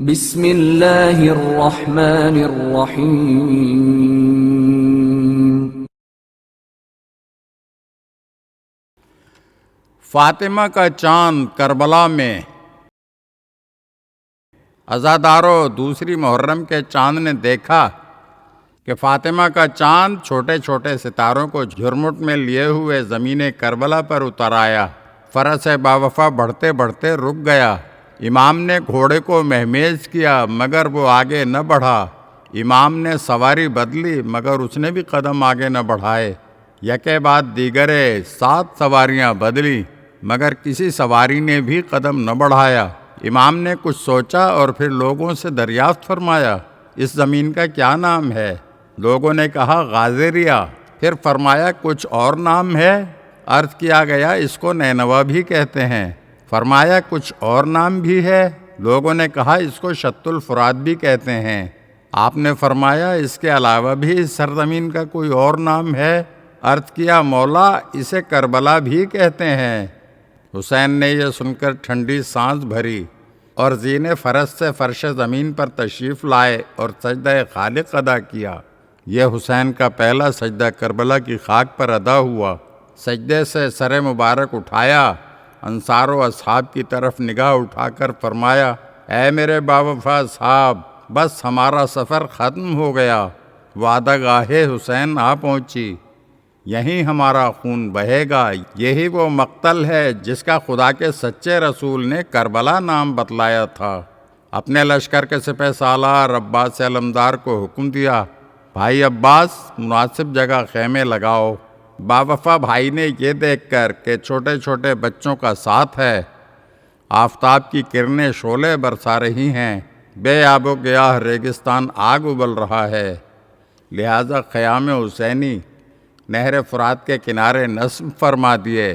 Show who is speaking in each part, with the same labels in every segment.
Speaker 1: بسم اللہ الرحمن الرحیم۔
Speaker 2: فاطمہ کا چاند کربلا میں۔ عزادارو، دوسری محرم کے چاند نے دیکھا کہ فاطمہ کا چاند چھوٹے چھوٹے ستاروں کو جھرمٹ میں لیے ہوئے زمین کربلا پر اتر آیا۔ فرس باوفا بڑھتے بڑھتے رک گیا۔ امام نے گھوڑے کو مہمیز کیا مگر وہ آگے نہ بڑھا۔ امام نے سواری بدلی مگر اس نے بھی قدم آگے نہ بڑھائے۔ یکے بعد دیگرے 7 سواریاں بدلی مگر کسی سواری نے بھی قدم نہ بڑھایا۔ امام نے کچھ سوچا اور پھر لوگوں سے دریافت فرمایا، اس زمین کا کیا نام ہے؟ لوگوں نے کہا غازریہ۔ پھر فرمایا کچھ اور نام ہے؟ عرض کیا گیا اس کو نینوا بھی کہتے ہیں۔ فرمایا کچھ اور نام بھی ہے؟ لوگوں نے کہا اس کو شط الفرات بھی کہتے ہیں۔ آپ نے فرمایا اس کے علاوہ بھی اس سرزمین کا کوئی اور نام ہے؟ عرض کیا مولا اسے کربلا بھی کہتے ہیں۔ حسین نے یہ سن کر ٹھنڈی سانس بھری اور زین فرس سے فرش زمین پر تشریف لائے اور سجدہ خالق ادا کیا۔ یہ حسین کا پہلا سجدہ کربلا کی خاک پر ادا ہوا۔ سجدے سے سر مبارک اٹھایا، انصار و اصحاب کی طرف نگاہ اٹھا کر فرمایا، اے میرے باوفا صاحب، بس ہمارا سفر ختم ہو گیا۔ وعدہ گاہ حسین آ پہنچی، یہیں ہمارا خون بہے گا۔ یہی وہ مقتل ہے جس کا خدا کے سچے رسول نے کربلا نام بتلایا تھا۔ اپنے لشکر کے سپہ سالار عباس علمدار کو حکم دیا، بھائی عباس مناسب جگہ خیمے لگاؤ۔ باوفا بھائی نے یہ دیکھ کر کہ چھوٹے چھوٹے بچوں کا ساتھ ہے، آفتاب کی کرنیں شعلے برسا رہی ہیں، بے آب و گیاہ ریگستان آگ ابل رہا ہے، لہذا خیام حسینی نہر فرات کے کنارے نصب فرما دیے۔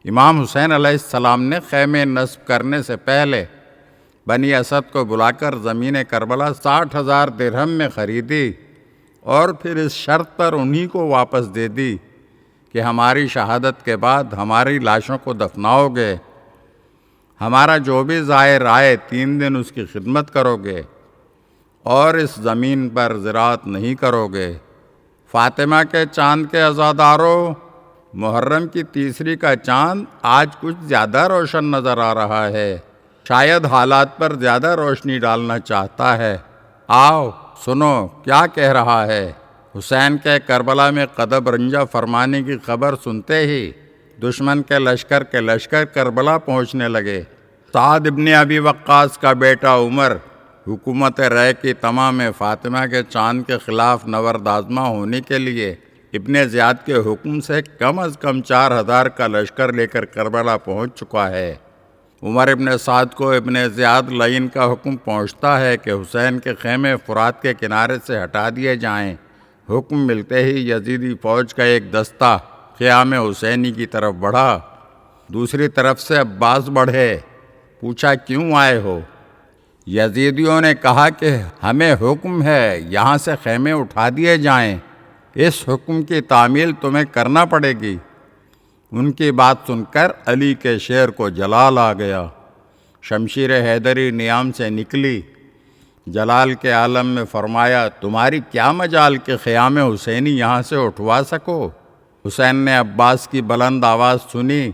Speaker 2: امام حسین علیہ السلام نے خیمے نصب کرنے سے پہلے بنی اسد کو بلا کر زمین کربلا 60,000 درہم میں خریدی اور پھر اس شرط پر انہی کو واپس دے دی کہ ہماری شہادت کے بعد ہماری لاشوں کو دفناؤ گے، ہمارا جو بھی زائر آئے 3 دن اس کی خدمت کرو گے اور اس زمین پر زراعت نہیں کرو گے۔ فاطمہ کے چاند کے عزادارو، محرم کی تیسری کا چاند آج کچھ زیادہ روشن نظر آ رہا ہے، شاید حالات پر زیادہ روشنی ڈالنا چاہتا ہے۔ آؤ سنو کیا کہہ رہا ہے۔ حسین کے کربلا میں قدب رنجہ فرمانے کی خبر سنتے ہی دشمن کے لشکر کربلا پہنچنے لگے۔ سعد ابن ابی وقاص کا بیٹا عمر حکومت رائے کی تمام فاطمہ کے چاند کے خلاف نورد آزما ہونے کے لیے ابن زیاد کے حکم سے کم از کم 4,000 کا لشکر لے کر کربلا پہنچ چکا ہے۔ عمر ابن سعد کو ابن زیاد لعین کا حکم پہنچتا ہے کہ حسین کے خیمے فرات کے کنارے سے ہٹا دیے جائیں۔ حکم ملتے ہی یزیدی فوج کا ایک دستہ خیام حسینی کی طرف بڑھا۔ دوسری طرف سے عباس بڑھے، پوچھا کیوں آئے ہو؟ یزیدیوں نے کہا کہ ہمیں حکم ہے یہاں سے خیمے اٹھا دیے جائیں، اس حکم کی تعمیل تمہیں کرنا پڑے گی۔ ان کی بات سن کر علی کے شیر کو جلال آ گیا۔ شمشیر حیدری نیام سے نکلی، جلال کے عالم میں فرمایا تمہاری کیا مجال کہ خیام حسینی یہاں سے اٹھوا سکو؟ حسین نے عباس کی بلند آواز سنی،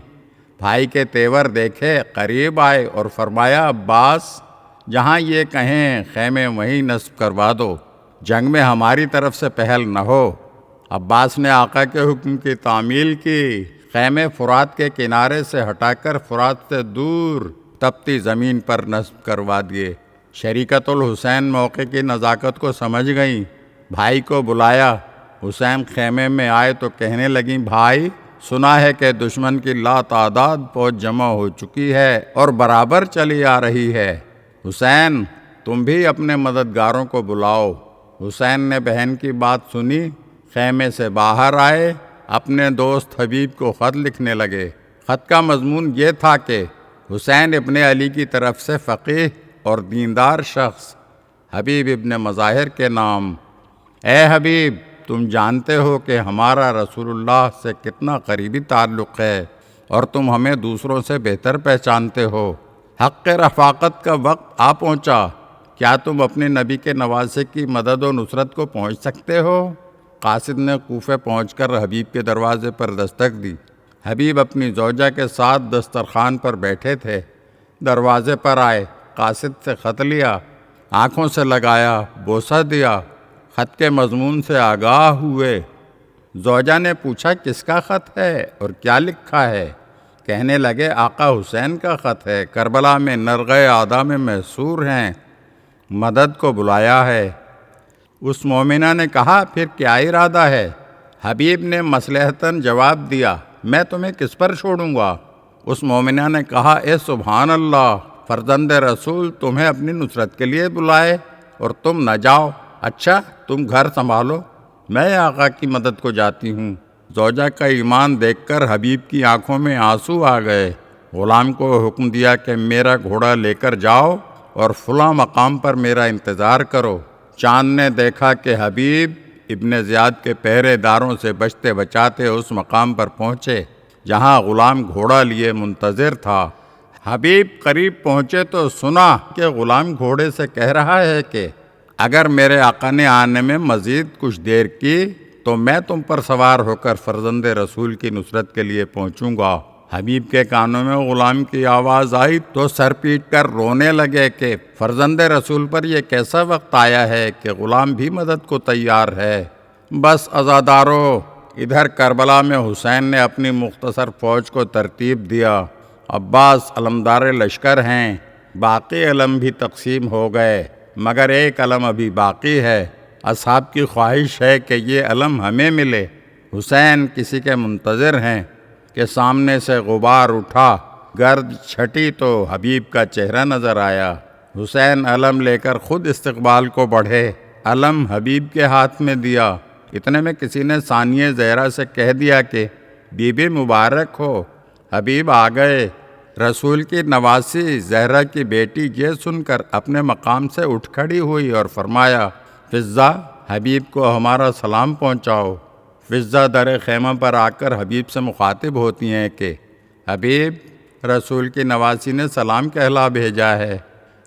Speaker 2: بھائی کے تیور دیکھے، قریب آئے اور فرمایا عباس جہاں یہ کہیں خیمے وہیں نصب کروا دو، جنگ میں ہماری طرف سے پہل نہ ہو۔ عباس نے آقا کے حکم کی تعمیل کی، خیمے فرات کے کنارے سے ہٹا کر فرات سے دور تپتی زمین پر نصب کروا دیے۔ شریکت الحسین موقع کی نزاکت کو سمجھ گئیں، بھائی کو بلایا۔ حسین خیمے میں آئے تو کہنے لگیں بھائی سنا ہے کہ دشمن کی لاتعداد فوج جمع ہو چکی ہے اور برابر چلی آ رہی ہے، حسین تم بھی اپنے مددگاروں کو بلاؤ۔ حسین نے بہن کی بات سنی، خیمے سے باہر آئے، اپنے دوست حبیب کو خط لکھنے لگے۔ خط کا مضمون یہ تھا کہ حسین ابن علی کی طرف سے فقیہ اور دیندار شخص حبیب ابن مظاہر کے نام، اے حبیب تم جانتے ہو کہ ہمارا رسول اللہ سے کتنا قریبی تعلق ہے اور تم ہمیں دوسروں سے بہتر پہچانتے ہو۔ حق رفاقت کا وقت آ پہنچا، کیا تم اپنے نبی کے نواسے کی مدد و نصرت کو پہنچ سکتے ہو؟ قاصد نے کوفے پہنچ کر حبیب کے دروازے پر دستک دی۔ حبیب اپنی زوجہ کے ساتھ دسترخوان پر بیٹھے تھے۔ دروازے پر آئے، قاصد سے خط لیا، آنکھوں سے لگایا، بوسہ دیا، خط کے مضمون سے آگاہ ہوئے۔ زوجہ نے پوچھا کس کا خط ہے اور کیا لکھا ہے؟ کہنے لگے آقا حسین کا خط ہے، کربلا میں نرغے اعدا میں محصور ہیں، مدد کو بلایا ہے۔ اس مومنہ نے کہا پھر کیا ارادہ ہے؟ حبیب نے مصلحتاً جواب دیا، میں تمہیں کس پر چھوڑوں گا؟ اس مومنہ نے کہا اے سبحان اللہ، فرزند رسول تمہیں اپنی نصرت کے لیے بلائے اور تم نہ جاؤ۔ اچھا تم گھر سنبھالو، میں آقا کی مدد کو جاتی ہوں۔ زوجہ کا ایمان دیکھ کر حبیب کی آنکھوں میں آنسو آ گئے۔ غلام کو حکم دیا کہ میرا گھوڑا لے کر جاؤ اور فلاں مقام پر میرا انتظار کرو۔ چاند نے دیکھا کہ حبیب ابن زیاد کے پہرے داروں سے بچتے بچاتے اس مقام پر پہنچے جہاں غلام گھوڑا لیے منتظر تھا۔ حبیب قریب پہنچے تو سنا کہ غلام گھوڑے سے کہہ رہا ہے کہ اگر میرے آقا نے آنے میں مزید کچھ دیر کی تو میں تم پر سوار ہو کر فرزند رسول کی نصرت کے لیے پہنچوں گا۔ حبیب کے کانوں میں غلام کی آواز آئی تو سر پیٹ کر رونے لگے کہ فرزند رسول پر یہ کیسا وقت آیا ہے کہ غلام بھی مدد کو تیار ہے۔ بس عزادارو، ادھر کربلا میں حسین نے اپنی مختصر فوج کو ترتیب دیا۔ عباس علمدار لشکر ہیں، باقی علم بھی تقسیم ہو گئے، مگر ایک علم ابھی باقی ہے۔ اصحاب کی خواہش ہے کہ یہ علم ہمیں ملے۔ حسین کسی کے منتظر ہیں کہ سامنے سے غبار اٹھا، گرد چھٹی تو حبیب کا چہرہ نظر آیا۔ حسین علم لے کر خود استقبال کو بڑھے، علم حبیب کے ہاتھ میں دیا۔ اتنے میں کسی نے ثانیہ زہرا سے کہہ دیا کہ بی بی مبارک ہو۔ حبیب آ گئے۔ رسول کی نواسی زہرا کی بیٹی یہ سن کر اپنے مقام سے اٹھ کھڑی ہوئی اور فرمایا فضہ، حبیب کو ہمارا سلام پہنچاؤ۔ فضہ در خیمہ پر آ کر حبیب سے مخاطب ہوتی ہیں کہ حبیب، رسول کی نواسی نے سلام کہلا بھیجا ہے۔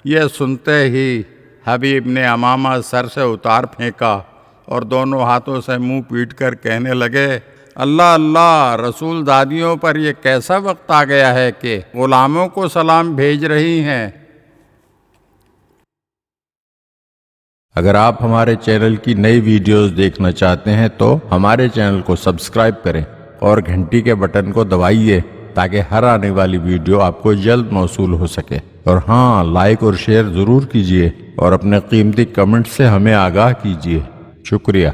Speaker 2: یہ سنتے ہی حبیب نے عمامہ سر سے اتار پھینکا اور دونوں ہاتھوں سے منہ پیٹ کر کہنے لگے اللہ اللہ، رسول دادیوں پر یہ کیسا وقت آ گیا ہے کہ غلاموں کو سلام بھیج رہی ہیں۔
Speaker 3: اگر آپ ہمارے چینل کی نئی ویڈیوز دیکھنا چاہتے ہیں تو ہمارے چینل کو سبسکرائب کریں اور گھنٹی کے بٹن کو دبائیے تاکہ ہر آنے والی ویڈیو آپ کو جلد موصول ہو سکے۔ اور ہاں، لائک اور شیئر ضرور کیجیے اور اپنے قیمتی کمنٹ سے ہمیں آگاہ کیجیے۔ شکریہ۔